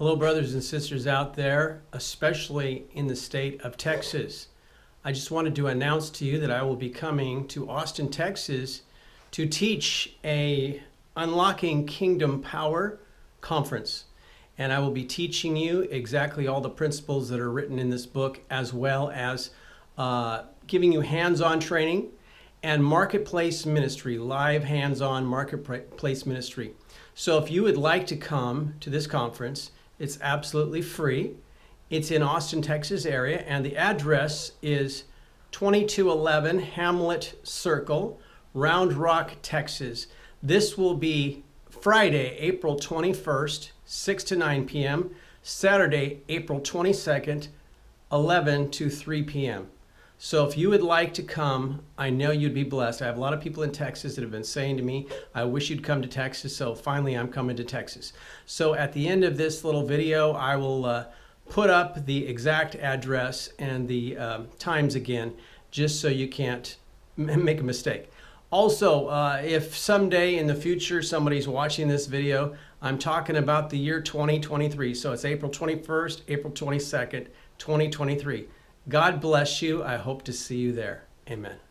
Hello, brothers and sisters out there, especially in the state of Texas. I just wanted to announce to you that I will be coming to Austin, Texas to teach a Unlocking Kingdom Power conference. And I will be teaching you exactly all the principles that are written in this book, as well as giving you hands-on training and marketplace ministry, live hands-on marketplace ministry. So if you would like to come to this conference, it's absolutely free. It's in Austin, Texas area, and the address is 2211 Hamlet Circle, Round Rock, Texas. This will be Friday, April 21st, 6 to 9 p.m., Saturday, April 22nd, 11 to 3 p.m. So if you would like to come, I know you'd be blessed. I have a lot of people in Texas that have been saying to me, I wish you'd come to Texas, so finally I'm coming to Texas. So at the end of this little video, I will put up the exact address and the times again, just so you can't make a mistake. Also, if someday in the future somebody's watching this video, I'm talking about the year 2023. So it's April 21st, April 22nd, 2023. God bless you. I hope to see you there. Amen.